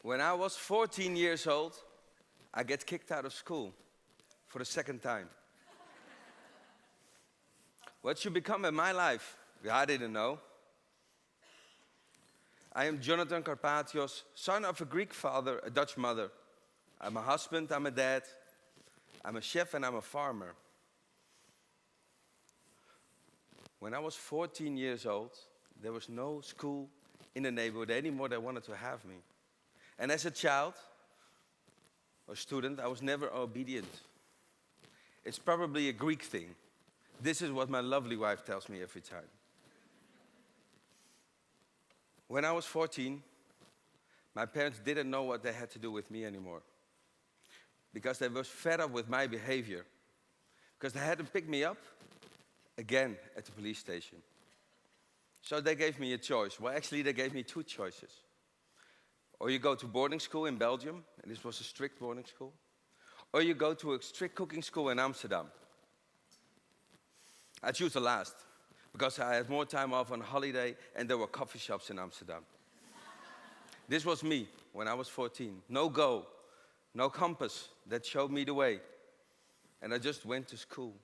When I was 14 years old, I get kicked out of school for the second time. What should become in my life? I didn't know. I am Jonathan Karpathios, son of a Greek father, a Dutch mother. I'm a husband, I'm a dad, I'm a chef, and I'm a farmer. When I was 14 years old, there was no school in the neighborhood anymore that wanted to have me. And as a child or student, I was never obedient. It's probably a Greek thing. This is what my lovely wife tells me every time. When I was 14, my parents didn't know what they had to do with me anymore, because they were fed up with my behavior, because they had to pick me up again at the police station. So they gave me a choice. Well, actually, they gave me two choices. Or you go to boarding school in Belgium, and this was a strict boarding school, or you go to a strict cooking school in Amsterdam. I choose the last, because I had more time off on holiday, and there were coffee shops in Amsterdam. This was me when I was 14. No goal, no compass that showed me the way. And I just went to school.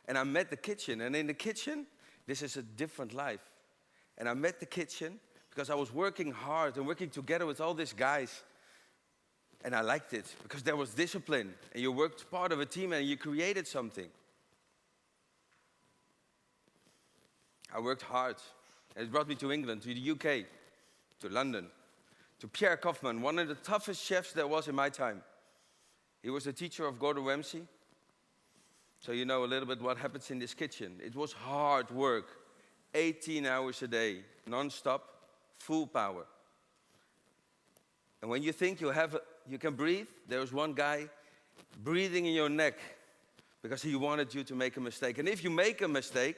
And I met the kitchen, and in the kitchen, this is a different life. And I met the kitchen because I was working hard and working together with all these guys. And I liked it because there was discipline, and you worked part of a team and you created something. I worked hard. And it brought me to England, to the UK, to London, to Pierre Kaufman, one of the toughest chefs there was in my time. He was the teacher of Gordon Ramsay. So you know a little bit what happens in this kitchen. It was hard work, 18 hours a day, non-stop, full power. And when you think you can breathe, there's one guy breathing in your neck because he wanted you to make a mistake. And if you make a mistake,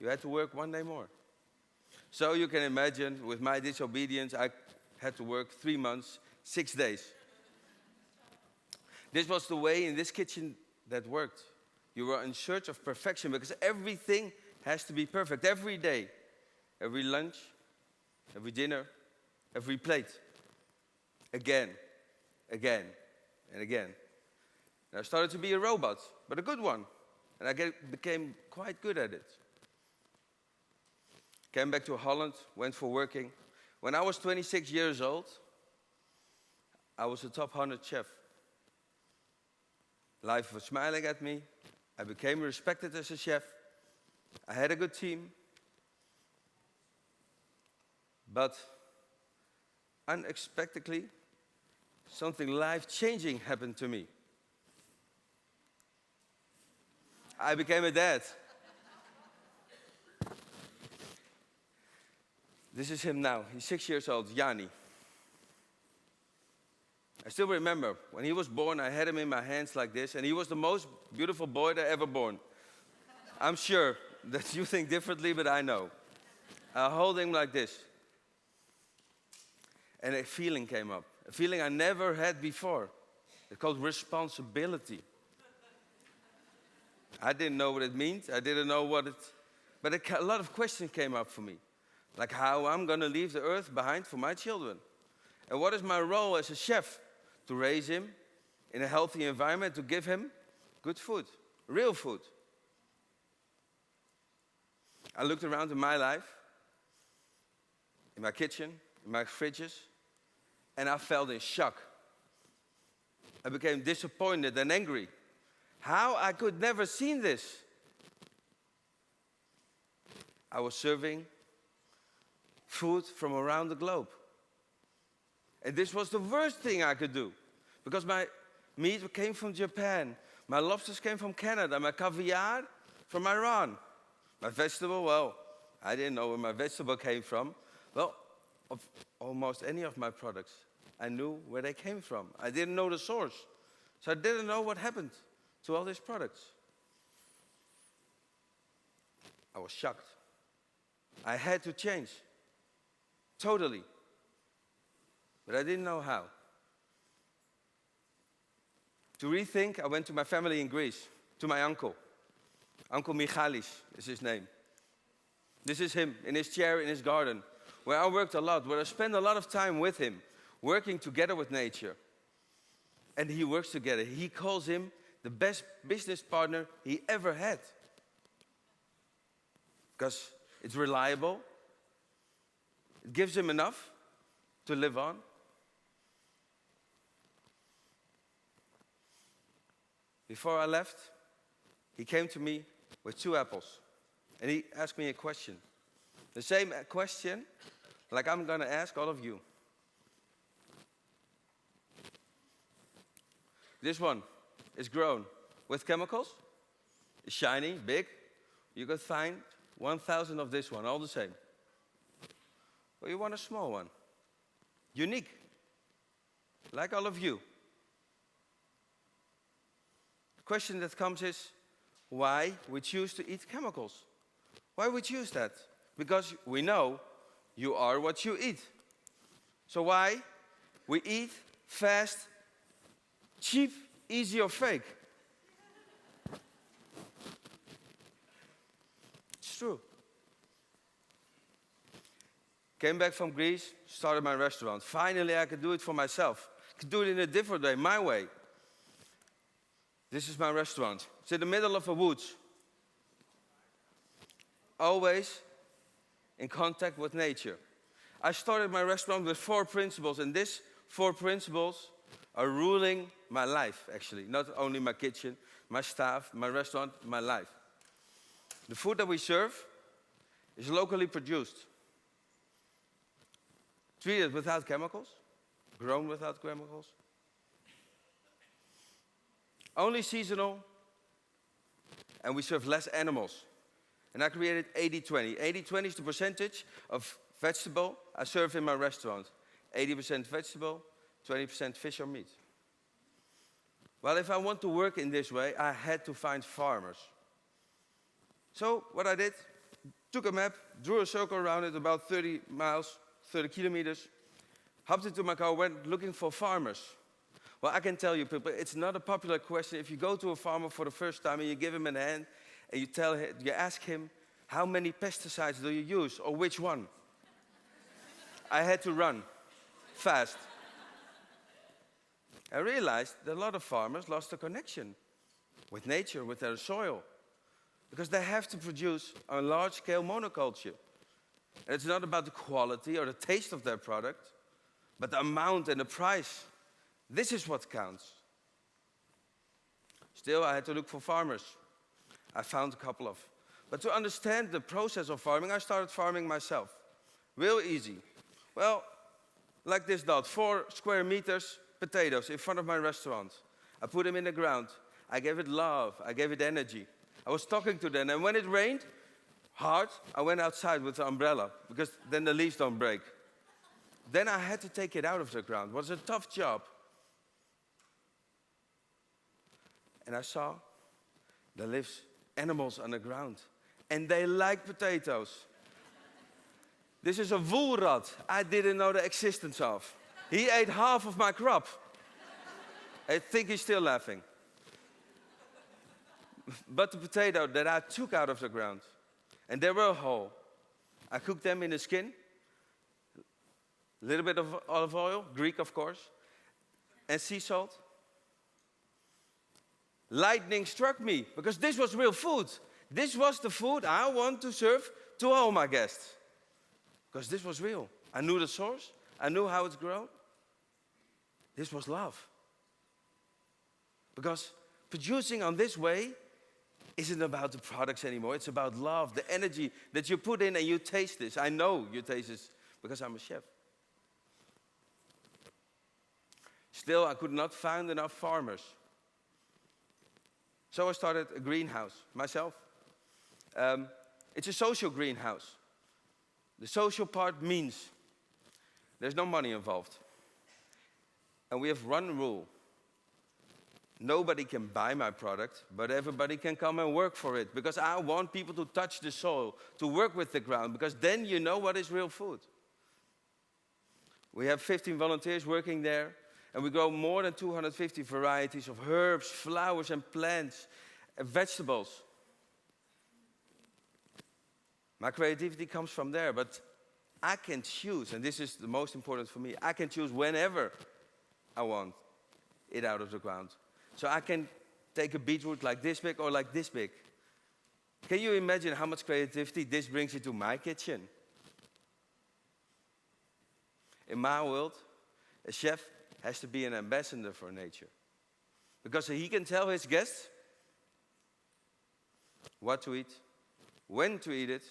you had to work one day more. So you can imagine, with my disobedience, I had to work 3 months, 6 days. This was the way in this kitchen that worked. You were in search of perfection because everything has to be perfect every day. Every lunch, every dinner, every plate. Again, again, and again. And I started to be a robot, but a good one. And I became quite good at it. Came back to Holland, went for working. When I was 26 years old, I was a top 100 chef. Life was smiling at me. I became respected as a chef. I had a good team. But unexpectedly, something life-changing happened to me. I became a dad. This is him now. He's 6 years old, Yanni. I still remember, when he was born, I had him in my hands like this, and he was the most beautiful boy that ever born. I'm sure that you think differently, but I know. I hold him like this. And a feeling came up, a feeling I never had before. It's called responsibility. I didn't know what it means. I didn't know what it... But a lot of questions came up for me. Like how I'm going to leave the earth behind for my children. And what is my role as a chef? To raise him in a healthy environment, to give him good food, real food. I looked around in my life, in my kitchen, in my fridges, and I felt in shock. I became disappointed and angry. How I could never seen this. I was serving food from around the globe. And this was the worst thing I could do. Because my meat came from Japan. My lobsters came from Canada. My caviar from Iran. My vegetable, well, I didn't know where my vegetable came from. Well, of almost any of my products, I knew where they came from. I didn't know the source. So I didn't know what happened to all these products. I was shocked. I had to change. Totally. But I didn't know how. To rethink, I went to my family in Greece, to my uncle. Uncle Michalis is his name. This is him in his chair in his garden, where I worked a lot, where I spent a lot of time with him, working together with nature. And he works together. He calls him the best business partner he ever had. Because it's reliable. It gives him enough to live on. Before I left, he came to me with 2 apples. And he asked me a question. The same question like I'm going to ask all of you. This one is grown with chemicals. It's shiny, big. You could find 1,000 of this one, all the same. Or you want a small one. Unique. Like all of you. The question that comes is, why we choose to eat chemicals? Why we choose that? Because we know you are what you eat. So why we eat fast, cheap, easy or fake? It's true. Came back from Greece, started my restaurant. Finally, I could do it for myself. I could do it in a different way, my way. This is my restaurant. It's in the middle of the woods. Always in contact with nature. I started my restaurant with 4 principles, and these 4 principles are ruling my life, actually. Not only my kitchen, my staff, my restaurant, my life. The food that we serve is locally produced. Treated without chemicals, grown without chemicals. Only seasonal, and we serve less animals. And I created 80-20. 80-20 is the percentage of vegetable I serve in my restaurant. 80% vegetable, 20% fish or meat. Well, if I want to work in this way, I had to find farmers. So what I did, took a map, drew a circle around it, about 30 miles, 30 kilometers, hopped into my car, went looking for farmers. Well, I can tell you people, it's not a popular question. If you go to a farmer for the first time and you give him a hand, and you ask him, how many pesticides do you use, or which one? I had to run fast. I realized that a lot of farmers lost the connection with nature, with their soil, because they have to produce a large-scale monoculture. And it's not about the quality or the taste of their product, but the amount and the price. This is what counts. Still, I had to look for farmers. I found a couple of. But to understand the process of farming, I started farming myself. Real easy. Well, like this dot, 4 square meters potatoes in front of my restaurant. I put them in the ground. I gave it love. I gave it energy. I was talking to them, and when it rained hard, I went outside with the umbrella, because then the leaves don't break. Then I had to take it out of the ground. It was a tough job. And I saw there lives animals on the ground. And they like potatoes. This is a woelrat I didn't know the existence of. He ate half of my crop. I think he's still laughing. But the potato that I took out of the ground, and they were whole, I cooked them in the skin, a little bit of olive oil, Greek of course, and sea salt. Lightning struck me, because this was real food. This was the food I want to serve to all my guests. Because this was real. I knew the source. I knew how it's grown. This was love. Because producing on this way isn't about the products anymore. It's about love, the energy that you put in and you taste this. I know you taste this because I'm a chef. Still, I could not find enough farmers. So I started a greenhouse myself. It's a social greenhouse. The social part means there's no money involved. And we have one rule. Nobody can buy my product, but everybody can come and work for it. Because I want people to touch the soil, to work with the ground, because then you know what is real food. We have 15 volunteers working there. And we grow more than 250 varieties of herbs, flowers and plants, and vegetables. My creativity comes from there, but I can choose, and this is the most important for me, I can choose whenever I want it out of the ground. So I can take a beetroot like this big or like this big. Can you imagine how much creativity this brings into my kitchen? In my world, a chef has to be an ambassador for nature. Because he can tell his guests what to eat, when to eat it,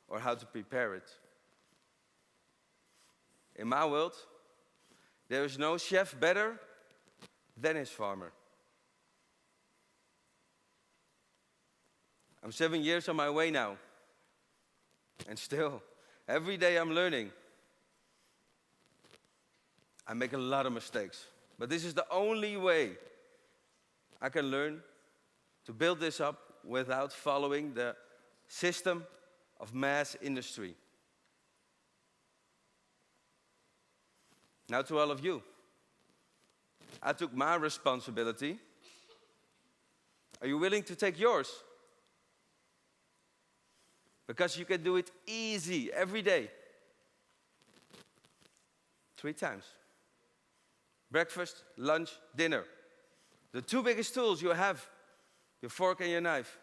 or how to prepare it. In my world, there is no chef better than his farmer. I'm 7 years on my way now. And still, every day I'm learning. I make a lot of mistakes. But this is the only way I can learn to build this up without following the system of mass industry. Now to all of you. I took my responsibility. Are you willing to take yours? Because you can do it easy every day. 3 times. Breakfast, lunch, dinner. The 2 biggest tools you have, your fork and your knife.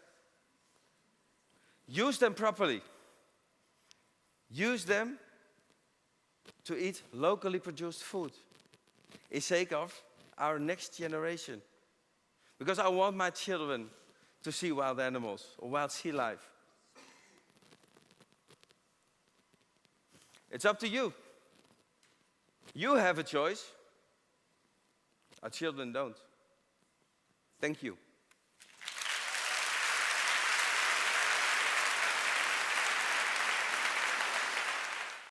Use them properly. Use them to eat locally produced food in sake of our next generation. Because I want my children to see wild animals or wild sea life. It's up to you. You have a choice. Our children don't. Thank you.